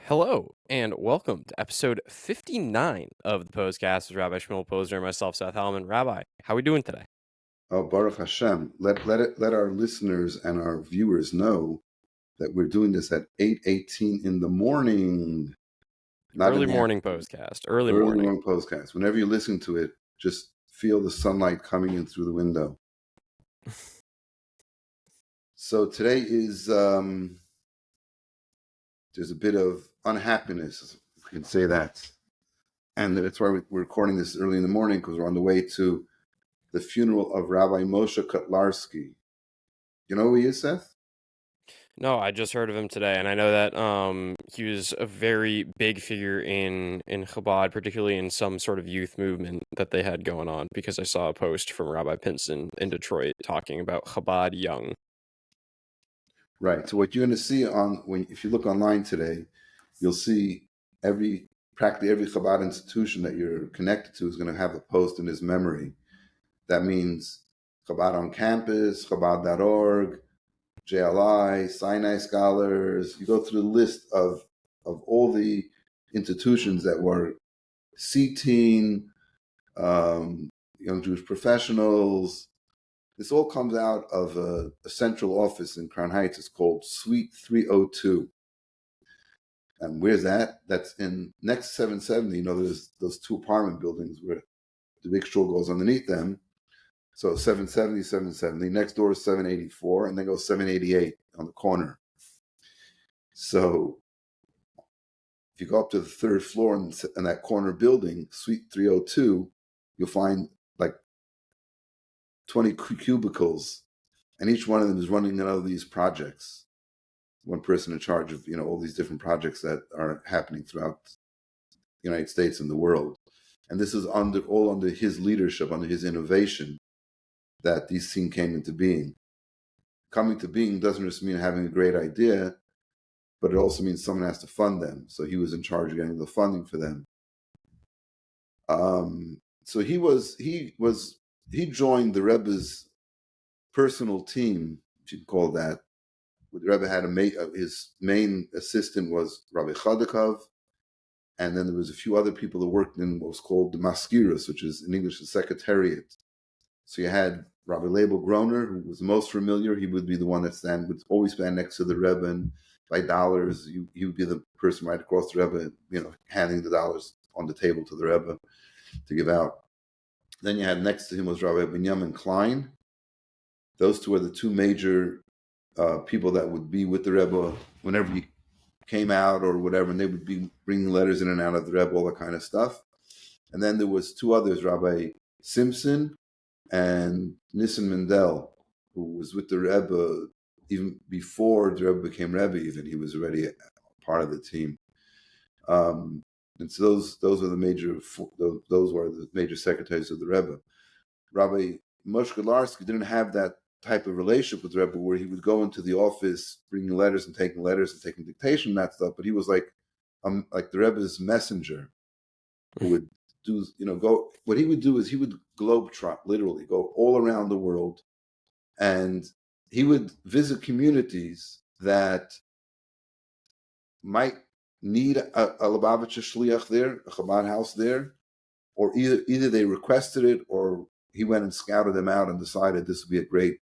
Hello, and welcome to episode 59 of the Pos-cast with Rabbi Shmuel Posner and myself, Seth Hellman. Rabbi, how are we doing today? Oh, Baruch Hashem. Let our listeners and our viewers know that we're doing this at 8:18 in the morning, not in Early the morning afternoon. Pos-cast. Early Early morning. morning postcast. Whenever you listen to it, just feel the sunlight coming in through the window. So today is there's a bit of unhappiness, if we can say that, and that's why we're recording this early in the morning, because we're on the way to the funeral of Rabbi Moshe Kotlarsky. You know who he is, Seth? No, I just heard of him today, and I know that he was a very big figure in Chabad, particularly in some sort of youth movement that they had going on, because I saw a post from Rabbi Pinson in Detroit talking about Chabad Young. Right. So what you're going to see if you look online today, you'll see practically every Chabad institution that you're connected to is going to have a post in his memory. That means Chabad on campus, Chabad.org, JLI, Sinai Scholars. You go through the list of all the institutions that were C-Teen, Young Jewish Professionals. This all comes out of a central office in Crown Heights. It's called Suite 302. And where's that? That's in next to 770. There's those two apartment buildings where the big shul goes underneath them. So 770, 770. Next door is 784, and then goes 788 on the corner. So if you go up to the third floor in that corner building, Suite 302, you'll find like 20 cubicles, and each one of them is running another of these projects. One person in charge of all these different projects that are happening throughout the United States and the world. And this is all under his leadership, under his innovation, that these things came into being. Coming to being doesn't just mean having a great idea, but it also means someone has to fund them. So he was in charge of getting the funding for them. So he joined the Rebbe's personal team, if you'd call that. The Rebbe had his main assistant was Rabbi Kotlarsky, and then there was a few other people that worked in what was called the Maskiras, which is in English the secretariat. So you had Rabbi Label Groner, who was most familiar. He would be the one that would always stand next to the Rebbe, and by dollars, he would be the person right across the Rebbe, handing the dollars on the table to the Rebbe to give out. Then you had next to him was Rabbi Binyamin Klein. Those two are the two major people that would be with the Rebbe whenever he came out or whatever, and they would be bringing letters in and out of the Rebbe, all that kind of stuff. And then there was two others, Rabbi Simpson and Nissen Mendel, who was with the Rebbe even before the Rebbe became Rebbe. Even he was already a part of the team. And so those were the major secretaries of the Rebbe. Rabbi Moshe Kotlarsky didn't have that type of relationship with the Rebbe where he would go into the office bringing letters and taking dictation and that stuff, but he was like the Rebbe's messenger who would go. What he would do is he would globetrot, literally go all around the world, and he would visit communities that might need a Lubavitcher Shliach there, a Chabad house there, or either they requested it or he went and scouted them out and decided this would be a great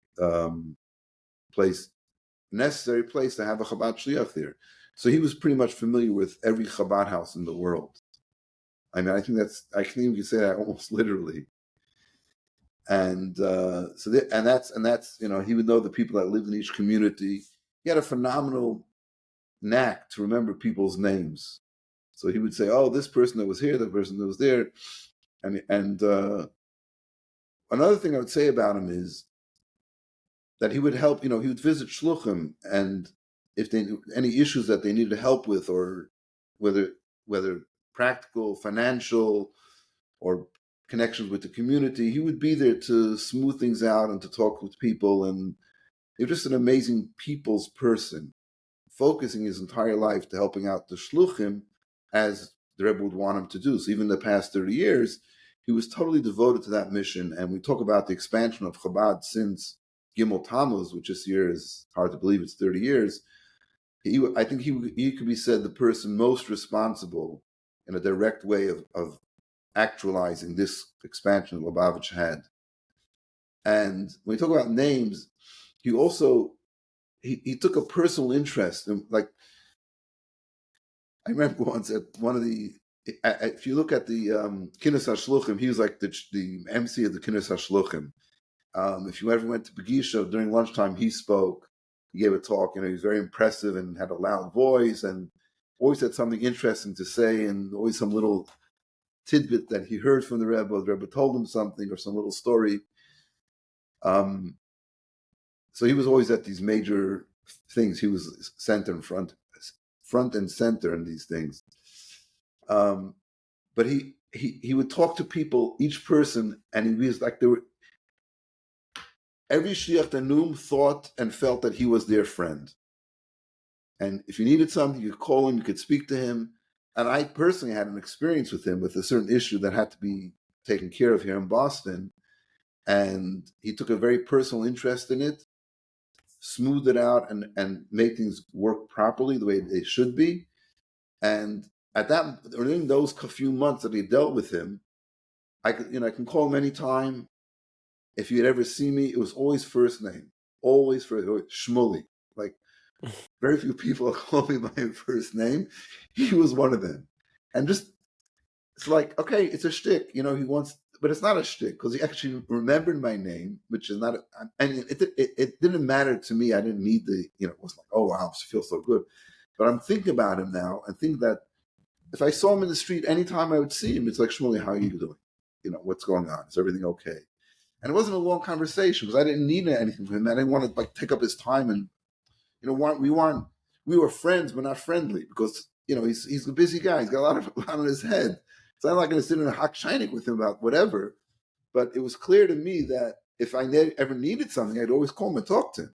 necessary place to have a Chabad Shliach there. So he was pretty much familiar with every Chabad house in the world. I mean, I can even say that almost literally. And that's he would know the people that lived in each community. He had a phenomenal knack to remember people's names. So he would say, "Oh, this person that was here, that person that was there," and another thing I would say about him is that he would help. He would visit shluchim, and if they any issues that they needed help with, or whether practical, financial, or connections with the community, he would be there to smooth things out and to talk with people. And he was just an amazing people's person, focusing his entire life to helping out the shluchim as the Rebbe would want him to do. So even the past 30 years, he was totally devoted to that mission. And we talk about the expansion of Chabad since Gimel Tammuz, which this year is hard to believe it's 30 years. I think he could be said the person most responsible in a direct way of actualizing this expansion Lubavitch had. And when we talk about names, he also he took a personal interest in, like, I remember once at one of the, if you look at the Kinus HaShluchim, he was like the MC of the Kinus HaShluchim. If you ever went to Begisha during lunchtime, he spoke. He gave a talk. He was very impressive and had a loud voice and always had something interesting to say, and always some little tidbit that he heard from the Rebbe told him something, or some little story. So he was always at these major things. He was front and center in these things. But he would talk to people, each person, and he was like, every Shliach Tanum thought and felt that he was their friend. And if you needed something, you could call him, you could speak to him. And I personally had an experience with him with a certain issue that had to be taken care of here in Boston. And he took a very personal interest in it, smoothed it out, and made things work properly the way they should be. And during those few months that he dealt with him, I can call him anytime. If you'd ever see me, it was always first name, always Shmuley. Like, very few people call me by my first name. He was one of them. And just, it's like, okay, it's a shtick, he wants, but it's not a shtick, because he actually remembered my name, which is not, and it didn't matter to me. I didn't need it was like, oh wow, I feel so good. But I'm thinking about him now and think that if I saw him in the street, anytime I would see him, it's like, Shmuley, how are you doing? What's going on? Is everything okay? And it wasn't a long conversation, because I didn't need anything from him. I didn't want to take up his time, and we were friends, but not friendly, because he's a busy guy. He's got a lot on his head. So I'm not going to sit in a hot shining with him about whatever. But it was clear to me that if I ever needed something, I'd always call him and talk to him.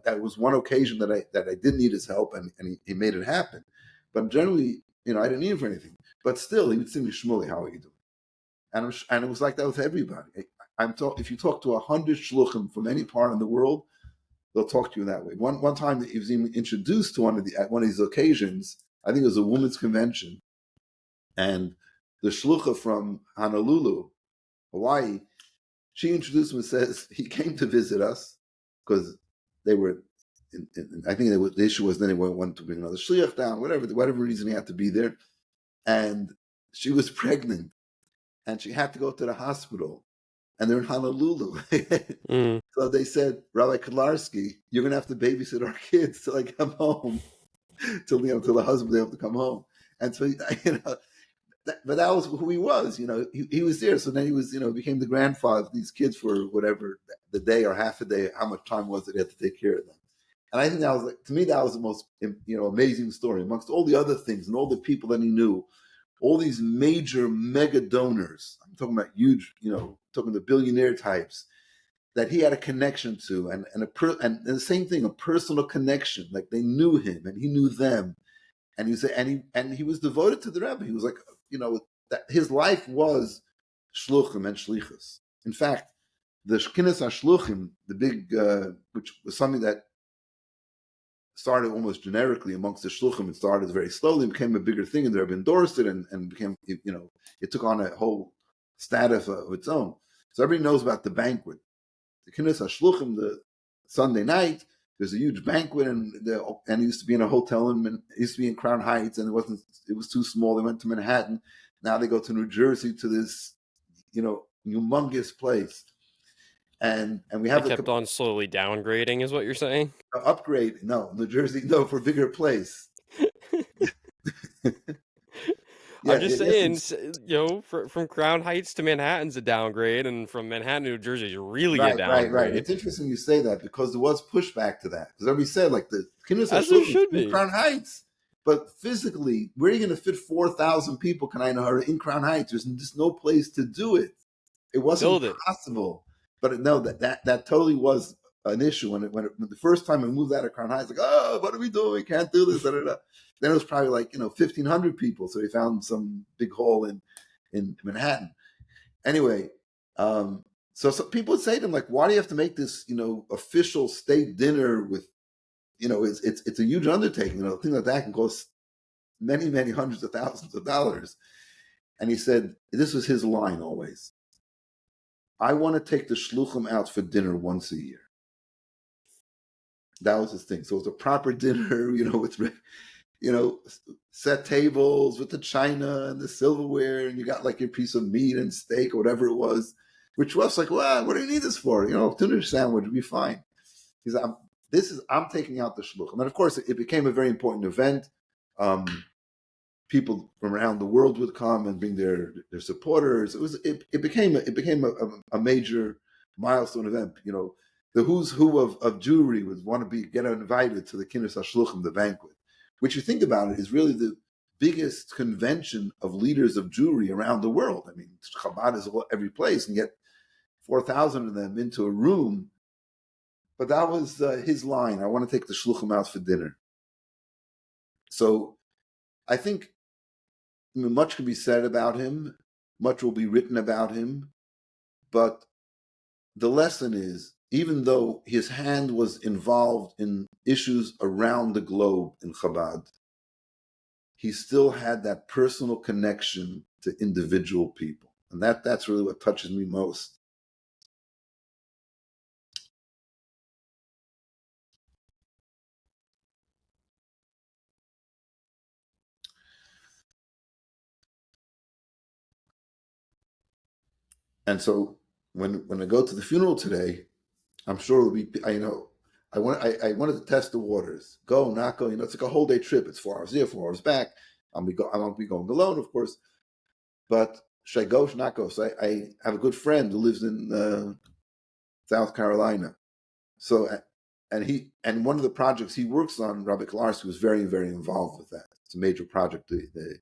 That was one occasion that I did need his help, and he made it happen. But generally, I didn't need him for anything. But still, he would say to me, Shmuley, how are you doing? And it was like that with everybody. If you talk to 100 shluchim from any part of the world, they'll talk to you that way. One time that he was even introduced to at one of these occasions, I think it was a women's convention, and the shlucha from Honolulu, Hawaii, she introduced him and says he came to visit us because they were, I think the issue was then they wanted to bring another shliach down, whatever reason he had to be there, and she was pregnant, and she had to go to the hospital, and they're in Honolulu. So they said, Rabbi Kotlarsky, you're going to have to babysit our kids till I come home, till the husband they have to come home. And so, but that was who he was. He was there. So then he was, became the grandfather of these kids for whatever the day or half a day. How much time was it he had to take care of them? And I think that was, to me, that was the most, amazing story amongst all the other things and all the people that he knew. All these major mega donors. I'm talking about huge, talking the billionaire types that he had a connection to, and the same thing, a personal connection. Like, they knew him and he knew them, and he was devoted to the Rebbe. He was like, that his life was shluchim and shlichus. In fact, the Shkinas HaShluchim, the big, which was something that started almost generically amongst the shluchim. It started very slowly, became a bigger thing, and the Rebbe endorsed it, and became, it took on a whole status of its own. So everybody knows about the banquet. The Kinus HaShluchim, the Sunday night, there's a huge banquet, and it used to be in a hotel, and it used to be in Crown Heights, and it was too small. They went to Manhattan. Now they go to New Jersey, to this, humongous place. And we have kept on slowly downgrading, is what you're saying? Upgrade. No, New Jersey, no, for a bigger place. Yeah, I'm just saying, from Crown Heights to Manhattan's a downgrade, and from Manhattan to New Jersey is really a downgrade. Right. It's interesting you say that, because there was pushback to that. Because everybody said, like, the Kinus As there should be. in Crown Heights, but physically, where are you going to fit 4,000 people? Can I know are in Crown Heights? There's just no place to do it. It wasn't possible. But no, that totally was an issue when the first time I moved out of Crown Heights. Like, oh, what are we doing? We can't do this. Then it was probably like 1,500 people. So they found some big hall in Manhattan. Anyway, so people would say to him, like, why do you have to make this official state dinner with it's a huge undertaking. A thing like that can cost many, many hundreds of thousands of dollars. And he said, this was his line always: I want to take the shluchim out for dinner once a year. That was his thing. So it was a proper dinner, with set tables with the china and the silverware, and you got like your piece of meat and steak or whatever it was, which was like, well, what do you need this for? Tuna sandwich would be fine. He said, I'm taking out the shluchim. And of course, it became a very important event. People from around the world would come and bring their supporters. It became a major milestone event. The who's who of Jewry would want to get invited to the Kinnis HaShluchim, the banquet, which, you think about it, is really the biggest convention of leaders of Jewry around the world. I mean, Chabad is every place, and get 4,000 of them into a room. But that was his line: I want to take the shluchim out for dinner. So I think much can be said about him, much will be written about him, but the lesson is, even though his hand was involved in issues around the globe in Chabad, he still had that personal connection to individual people. And that's really what touches me most. And so when I go to the funeral today, I'm sure it'll be, I wanted to test the waters. Go, not go. It's like a whole day trip. It's 4 hours here, 4 hours back. I won't be going alone, of course. But should I go, should not go? So I have a good friend who lives in South Carolina. So, and one of the projects he works on, Rabbi Kotlarsky, was very, very involved with that. It's a major project, the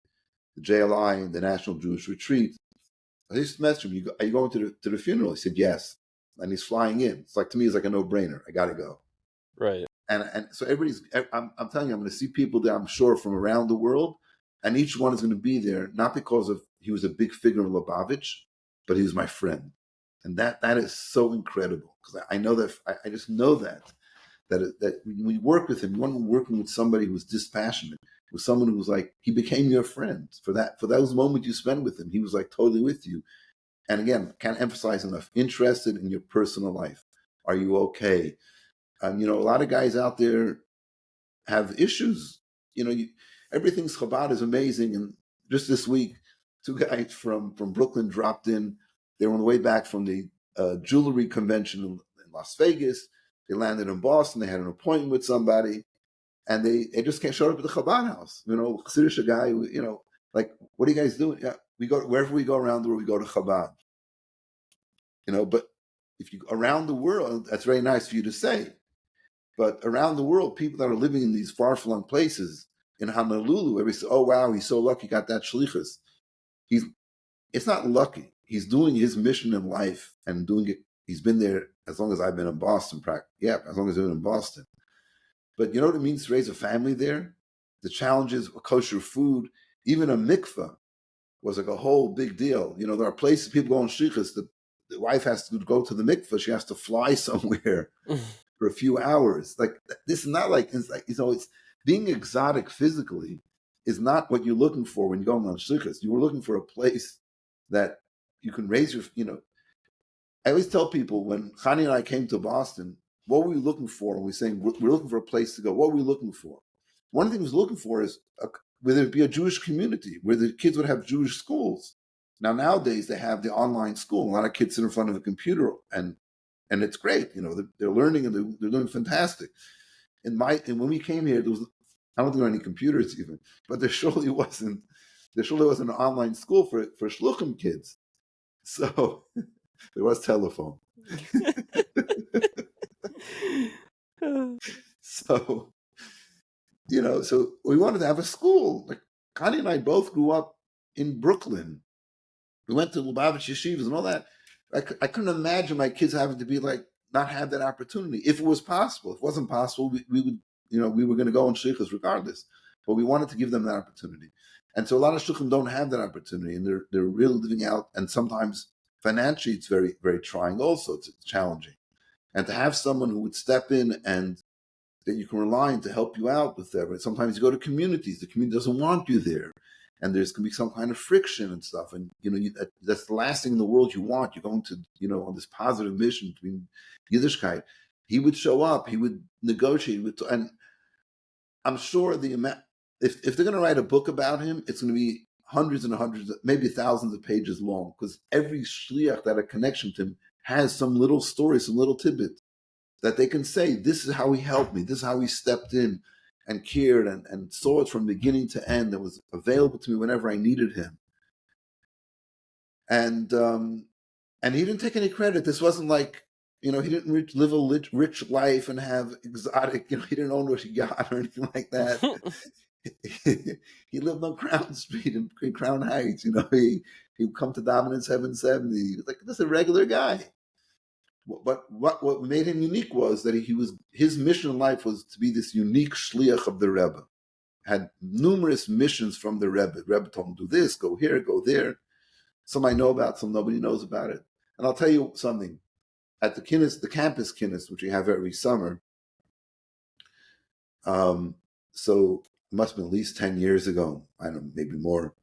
JLI, the National Jewish Retreat. I just messaged him, are you going to the funeral? He said, yes. And he's flying in. It's like, to me, it's like a no-brainer. I got to go. Right. And so I'm telling you, I'm going to see people there, I'm sure, from around the world. And each one is going to be there, not because he was a big figure in Lubavitch, but he was my friend. And that is so incredible, because I know that, I just know that when we work with him, when we're working with somebody who's dispassionate, with someone who was like, he became your friend. For those moments you spend with him, he was like totally with you. And again, can't emphasize enough, interested in your personal life. Are you okay? A lot of guys out there have issues. Everything's Chabad is amazing. And just this week, 2 guys from Brooklyn dropped in. They were on the way back from the jewelry convention in Las Vegas. They landed in Boston. They had an appointment with somebody, and they just can't show up at the Chabad house. Chassidish guy. Like, what are you guys doing? Yeah, we go wherever we go around the world. We go to Chabad. But if you around the world, that's very nice for you to say. But around the world, people that are living in these far-flung places in Honolulu, where we say, "Oh wow, he's so lucky, got that shlichus." It's not lucky. He's doing his mission in life and doing it. He's been there as long as I've been in Boston. As long as I've been in Boston. But you know what it means to raise a family there? The challenges of kosher food, even a mikveh was like a whole big deal. There are places people go on shlichus. The wife has to go to the mikveh. She has to fly somewhere for a few hours. Like, this is not like, it's being exotic physically is not what you're looking for when you're going on shlichus. You were looking for a place that you can raise your, I always tell people, when Chani and I came to Boston, what were we looking for? And we're saying, we're looking for a place to go. What were we looking for? One of the things we're looking for is where there'd be a Jewish community, where the kids would have Jewish schools. Now, nowadays, they have the online school. A lot of kids sit in front of a computer, and it's great. They're learning, and they're doing fantastic. And when we came here, I don't think there were any computers even, but there surely wasn't an online school for shluchim kids. So there was telephone. So, so we wanted to have a school. Like, Connie and I both grew up in Brooklyn. We went to Lubavitch yeshivas and all that. I couldn't imagine my kids having to be like, not have that opportunity. If it was possible. If it wasn't possible, we would, we were going to go on shlichus regardless. But we wanted to give them that opportunity. And so a lot of shluchim don't have that opportunity, and they're really living out. And sometimes financially, it's very, very trying also. It's challenging. And to have someone who would step in and that you can rely on to help you out with that. But sometimes you go to communities, the community doesn't want you there, and there's going to be some kind of friction and stuff. And that's the last thing in the world you want. You're going to on this positive mission between Yiddishkeit. He would show up, he would negotiate with, and I'm sure the amount, if they're going to write a book about him, it's going to be hundreds and hundreds, maybe thousands of pages long, because every shliach that had a connection to him has some little story, some little tidbit that they can say, this is how he helped me, this is how he stepped in and cared and saw it from beginning to end, and was available to me whenever I needed him. And he didn't take any credit. This wasn't like, he didn't live a rich life and have exotic, he didn't own what he got or anything like that. He lived on Crown Street in Crown Heights. He would come to daven in 770. He was like, this is a regular guy. But what made him unique was that his mission in life was to be this unique shliach of the Rebbe. Had numerous missions from the Rebbe. The Rebbe told him, do this, go here, go there. Some I know about, some nobody knows about it. And I'll tell you something. At the campus kinnis, which we have every summer, so it must have been at least 10 years ago, I don't know, maybe more.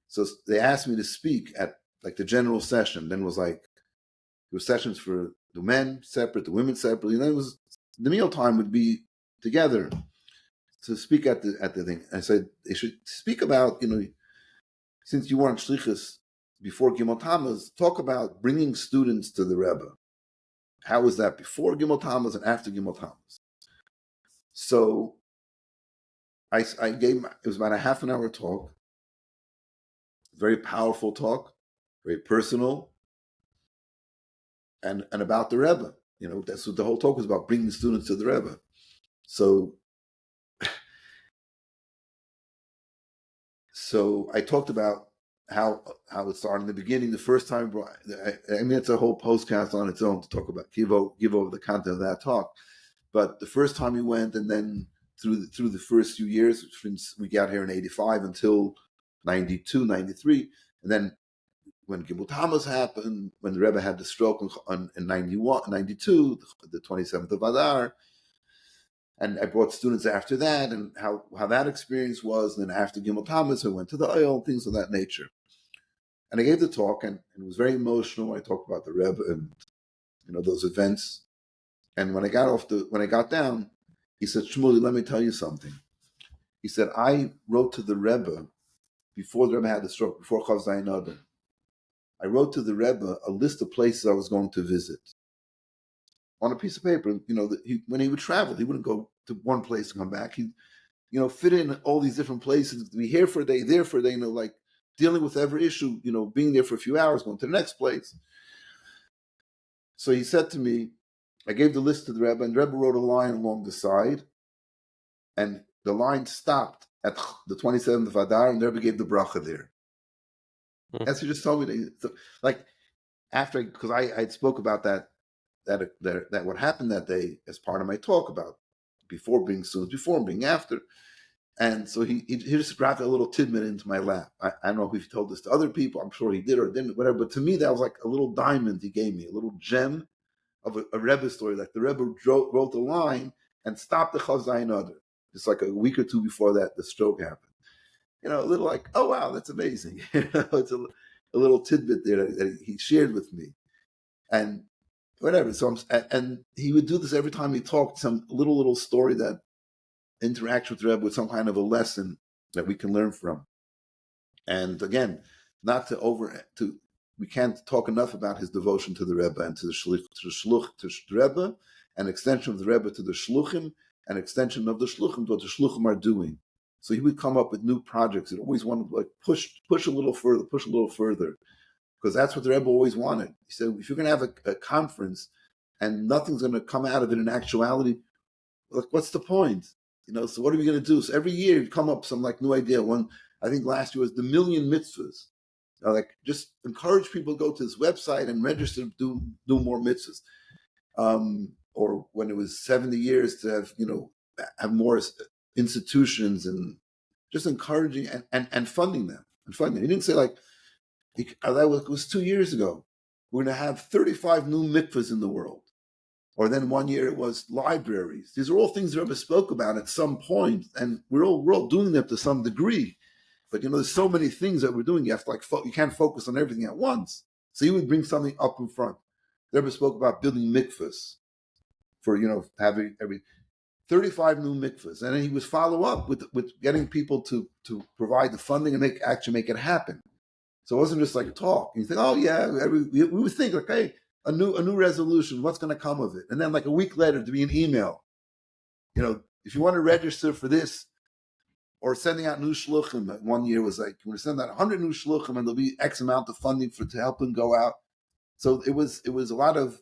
So they asked me to speak at like the general session. Then it was like, there were sessions for the men separate, the women separately. And then the meal time would be together to speak at the thing. I said they should speak about, since you weren't shlichus before Gimel Tammuz, talk about bringing students to the Rebbe. How was that before Gimel Tammuz and after Gimel Tammuz? So I gave, it was about a half an hour talk, very powerful talk, very personal, and about the Rebbe. That's what the whole talk was about, bringing students to the Rebbe. So I talked about how it started in the beginning. The first time, it's a whole Pos-cast on its own to talk about, give over the content of that talk. But the first time we went, and then through the first few years, since we got here in 85 until 92, 93, and then when Gimel Tammuz happened, when the Rebbe had the stroke in 91, 92, the 27th of Adar, and I brought students after that, and how that experience was. And then after Gimel Tammuz, I went to the oil, things of that nature. And I gave the talk, and it was very emotional. I talked about the Rebbe and those events. And when I got down, he said, Shmuel, let me tell you something. He said, I wrote to the Rebbe before the Rebbe had the stroke, before Chav Zayin Adar. I wrote to the Rebbe a list of places I was going to visit on a piece of paper. When he would travel, he wouldn't go to one place and come back. He'd, fit in all these different places, be here for a day, there for a day, like dealing with every issue, being there for a few hours, going to the next place. So he said to me, I gave the list to the Rebbe, and the Rebbe wrote a line along the side, and the line stopped at the 27th of Adar, and the Rebbe gave the bracha there. As he just told me, like after, because I spoke about that what happened that day as part of my talk about before being students, before being after. And so he just dropped a little tidbit into my lap. I don't know if he told this to other people. I'm sure he did or didn't, whatever. But to me, that was like a little diamond he gave me, a little gem of a Rebbe story. Like the Rebbe wrote the line and stopped the Chav Zayin Adar, just like a week or two before that the stroke happened. A little like, oh wow, that's amazing. It's a little tidbit there that he shared with me, and whatever. So and he would do this every time he talked, some little story that interacts with the Rebbe with some kind of a lesson that we can learn from. And again, not to we can't talk enough about his devotion to the Rebbe and to the Rebbe, an extension of the Rebbe to the Shluchim, an extension of the Shluchim to what the Shluchim are doing. So he would come up with new projects. He always wanted to push a little further, because that's what the Rebbe always wanted. He said, if you're going to have a conference and nothing's going to come out of it in actuality, like what's the point? So what are we going to do? So every year you come up with some like new idea. One, I think last year was the 1,000,000 mitzvahs. Like just encourage people to go to this website and register to do more mitzvahs. Or when it was 70 years to have more institutions, and just encouraging and funding them. He didn't say like, it was 2 years ago, we're going to have 35 new mikvahs in the world. Or then one year it was libraries. These are all things the Rebbe spoke about at some point, and we're all doing them to some degree. But there's so many things that we're doing. You have to you can't focus on everything at once. So you would bring something up in front. The Rebbe spoke about building mikvahs for having every 35 new mikvahs, and then he would follow up with getting people to provide the funding and actually make it happen. So it wasn't just like a talk. And you think, oh yeah, we would think like, hey, a new resolution. What's going to come of it? And then like a week later, to be an email. If you want to register for this, or sending out new shluchim. One year was like, we're going to send out 100 new shluchim, and there'll be X amount of funding to help them go out. So it was a lot of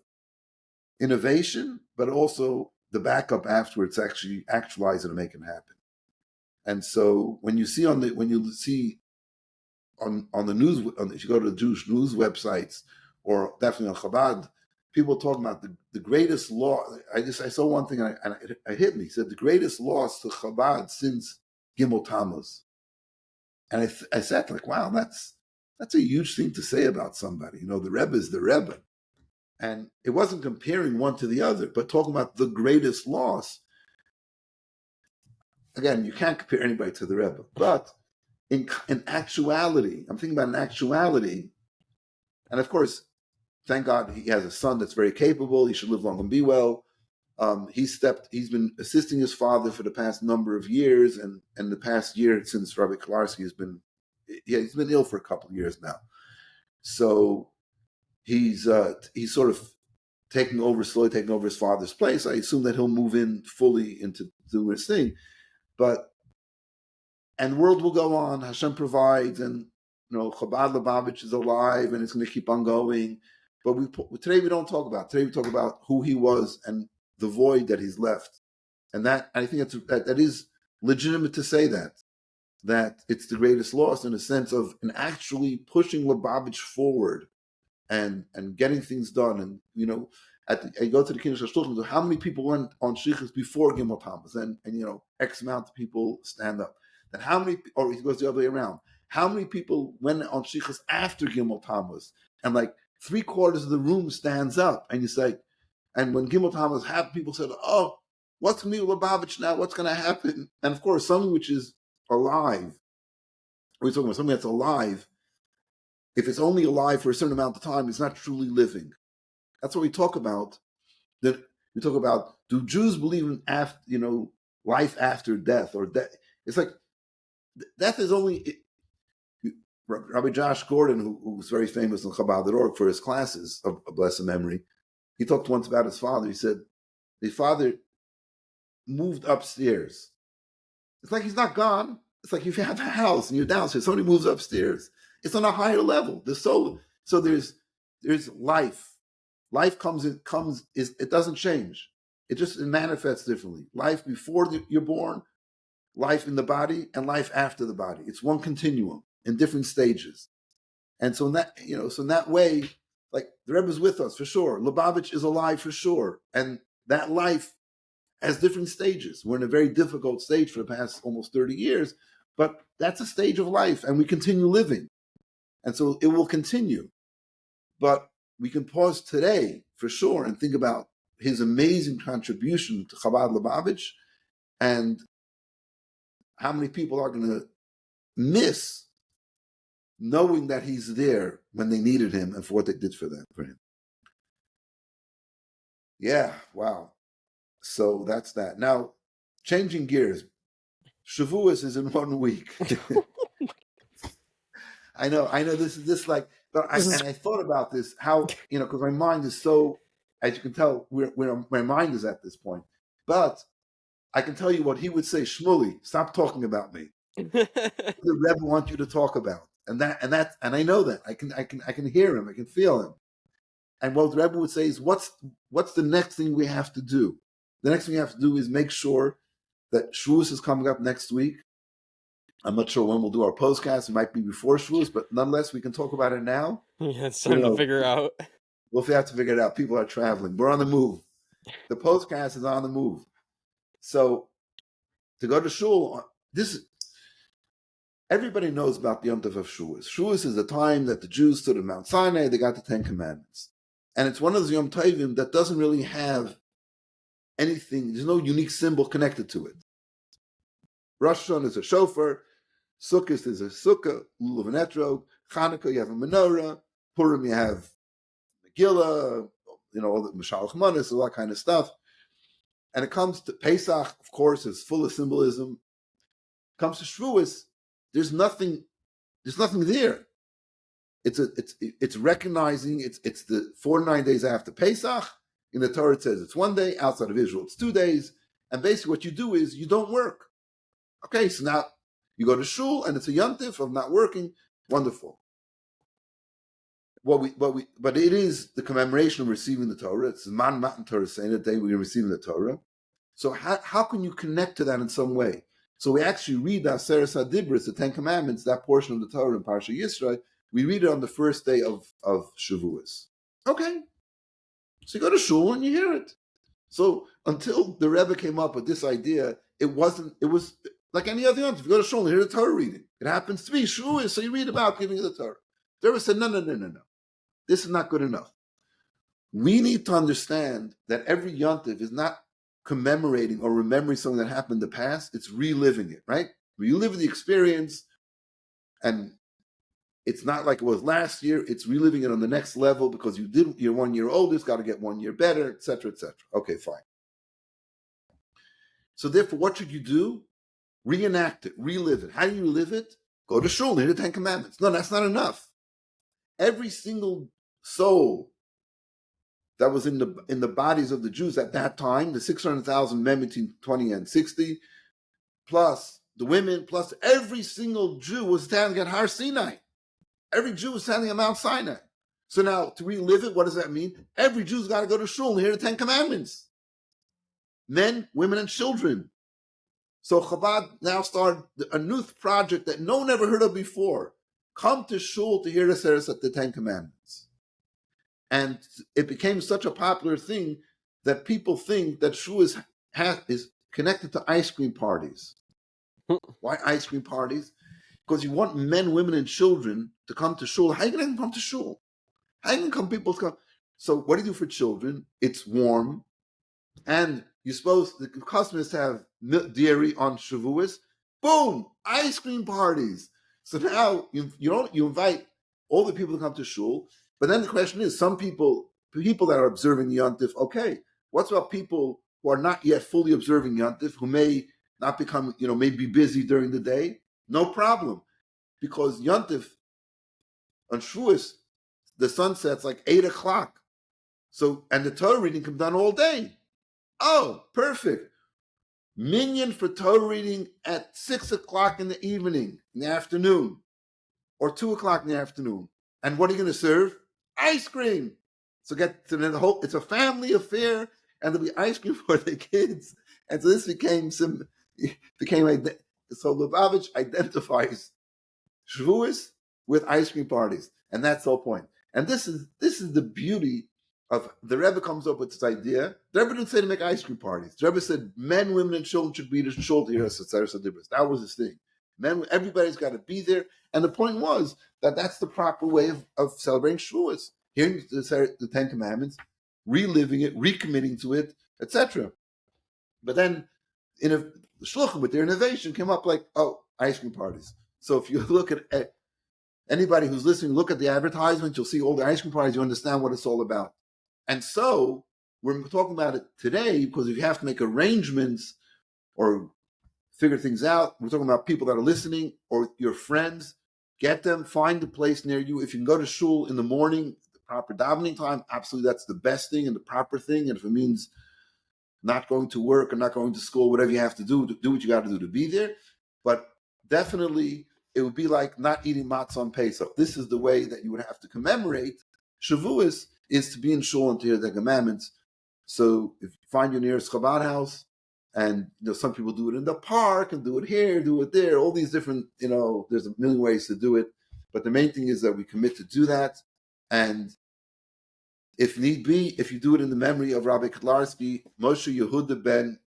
innovation, but also the backup afterwards to actually actualize it and make it happen. And so when you see on the news, if you go to the Jewish news websites, or definitely on Chabad, people talking about the greatest loss. I saw one thing and it hit me. He said the greatest loss to Chabad since Gimel Tammuz. And I sat like, wow, that's a huge thing to say about somebody. The Rebbe is the Rebbe. And it wasn't comparing one to the other, but talking about the greatest loss. Again, you can't compare anybody to the Rebbe. But in actuality, I'm thinking about an actuality. And of course, thank God he has a son that's very capable. He should live long and be well. He's been assisting his father for the past number of years, and the past year since Rabbi Kotlarsky he's been ill for a couple of years now. So he's sort of slowly taking over his father's place. I assume that he'll move in fully into doing his thing, and the world will go on. Hashem provides, and Chabad Lubavitch is alive, and it's going to keep on going. But today we don't talk about. Today we talk about who he was and the void that he's left, and that I think that is legitimate to say that it's the greatest loss in a sense of actually pushing Lubavitch forward and getting things done. And I go to the Kiddush HaShulchan, so how many people went on Shichus before Gimel Tammuz, and X amount of people stand up. Then how many, or it goes the other way around, how many people went on Shichus after Gimel Tammuz, and like 3/4 of the room stands up, and you say. And when Gimel Tammuz happened, people said, oh, what's going to be with Lubavitch now? What's going to happen? And of course, something which is alive, we're talking about something that's alive. If it's only alive for a certain amount of time, it's not truly living. That's what we talk about. That we talk about, do Jews believe in life after death, or death? It's like, death is only... Rabbi Josh Gordon, who was very famous in Chabad.org for his classes of blessed memory, he talked once about his father. He said, his father moved upstairs. It's like he's not gone. It's like if you have a house and you're downstairs, somebody moves upstairs. It's on a higher level. There's life. Life it doesn't change. It manifests differently. Life before you're born, life in the body, and life after the body. It's one continuum in different stages. And so in that way, like the Rebbe is with us for sure. Lubavitch is alive for sure. And that life has different stages. We're in a very difficult stage for the past almost 30 years, but that's a stage of life, and we continue living. And so it will continue. But we can pause today for sure and think about his amazing contribution to Chabad Lubavitch, and how many people are going to miss knowing that he's there when they needed him and for what they did for him. Yeah, wow. So that's that. Now, changing gears. Shavuos is in 1 week. I know. This like, I thought about this, how, because my mind is so, as you can tell, where my mind is at this point. But I can tell you what he would say, Shmuley, stop talking about me. The Rebbe wants you to talk about. And I know that. I can hear him, I can feel him. And what the Rebbe would say is, what's the next thing we have to do? The next thing we have to do is make sure that Shavuos is coming up next week. I'm not sure when we'll do our Pos-cast. It might be before Shavuos, but nonetheless, we can talk about it now. Yeah, it's time to figure out. We'll have to figure it out. People are traveling. We're on the move. The Pos-cast is on the move. So to go to Shul, everybody knows about the Yom Tov of Shavuos. Shavuos is the time that the Jews stood at Mount Sinai. They got the 10 Commandments. And it's one of those Yom Tovim that doesn't really have anything, there's no unique symbol connected to it. Rosh Hashanah is a shofar, Sukkot is a sukkah, lulav and etrog, Chanukah you have a menorah, Purim you have Megillah, all the Mashalach Manas, all that kind of stuff. And it comes to Pesach, of course, is full of symbolism. It comes to Shavuos, there's nothing there. It's recognizing it's the 49 days after Pesach. In the Torah it says it's 1 day, outside of Israel it's 2 days, and basically what you do is you don't work. Okay, so now you go to shul and it's a yontif of not working. Wonderful. But it is the commemoration of receiving the Torah. It's the Man Matan Torah saying the day we're receiving the Torah. So how can you connect to that in some way? So we actually read the Aseres HaDibros, the Ten Commandments, that portion of the Torah in Parsha Yisro. We read it on the first day of Shavuos. Okay. So you go to shul and you hear it. So until the Rebbe came up with this idea, it was like any other yom. If you go to shul and hear the Torah reading, it happens to be Shavuos, so you read about giving the Torah. The Rebbe said, no. This is not good enough. We need to understand that every yontif is not commemorating or remembering something that happened in the past. It's reliving it, right? Reliving the experience, and it's not like it was last year. It's reliving it on the next level because you're 1 year older, it's got to get 1 year better, etc., etc. Okay, fine. So therefore, what should you do? Reenact it, relive it. How do you relive it? Go to shul, hear the Ten Commandments. No, that's not enough. Every single soul that was in the bodies of the Jews at that time, the 600,000 men between 20 and 60, plus the women, plus every single Jew was standing at Har Sinai. Every Jew was standing at Mount Sinai. So now, to relive it, what does that mean? Every Jew's got to go to shul and hear the Ten Commandments. Men, women, and children. So Chabad now started a new project that no one ever heard of before. Come to shul to hear the Ten Commandments. And it became such a popular thing that people think that shul is connected to ice cream parties. Why ice cream parties? Because you want men, women, and children to come to shul. How are you going to come to shul? How are you going to come people to come? So what do you do for children? It's warm. And you're supposed, the custom is to have dairy on Shavuos. Boom! Ice cream parties. So now you invite all the people to come to shul. But then the question is, some people that are observing the yontif, okay, what's about people who are not yet fully observing yontif, who may not become, may be busy during the day? No problem. Because yontif, on Shavuos, the sun sets like 8 o'clock. So, and the Torah reading comes down all day. Oh, perfect. Minyan for Torah reading at 6 o'clock in the evening, in the afternoon, or 2 o'clock in the afternoon. And what are you going to serve? Ice cream. So it's a family affair, and there'll be ice cream for the kids. And so this so Lubavitch identifies Shavuos with ice cream parties, and that's the whole point. And this is the beauty of the Rebbe comes up with this idea. The Rebbe didn't say to make ice cream parties. The Rebbe said men, women, and children should be to shul to hear us. That was his thing. Men, everybody's got to be there. And the point was that that's the proper way of celebrating Shavuos, hearing the Ten Commandments, reliving it, recommitting to it, etc. But then the shluchim with their innovation came up like, ice cream parties. So if you look at anybody who's listening, look at the advertisement, you'll see all the ice cream parties, you understand what it's all about. And so we're talking about it today because if you have to make arrangements or figure things out, we're talking about people that are listening or your friends, get them, find a place near you. If you can go to shul in the morning, the proper davening time, absolutely that's the best thing and the proper thing. And if it means not going to work or not going to school, whatever you have to do what you got to do to be there. But definitely it would be like not eating matzah on Pesach. This is the way that you would have to commemorate Shavuos, is to be in shul and to hear the commandments. So if you find your nearest Chabad house, and some people do it in the park and do it here, do it there, all these different, there's a million ways to do it. But the main thing is that we commit to do that. And if need be, if you do it in the memory of Rabbi Kotlarsky, Moshe Yehuda ben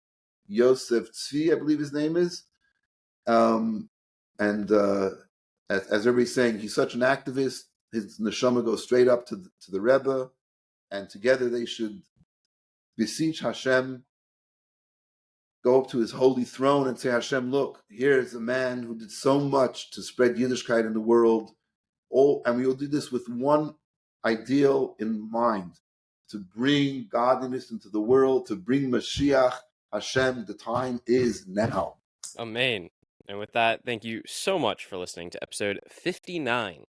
Yosef Tzvi, I believe his name is. As everybody's saying, he's such an activist. His neshama goes straight up to the Rebbe. and together they should beseech Hashem, go up to his holy throne and say, Hashem, look, here is a man who did so much to spread Yiddishkeit in the world. And we will do this with one ideal in mind, to bring godliness into the world, to bring Mashiach. Hashem, the time is now. Amen. And with that, thank you so much for listening to episode 59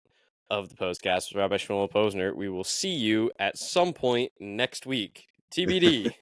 of the Pos-cast with Rabbi Shmuel Posner. We will see you at some point next week. TBD.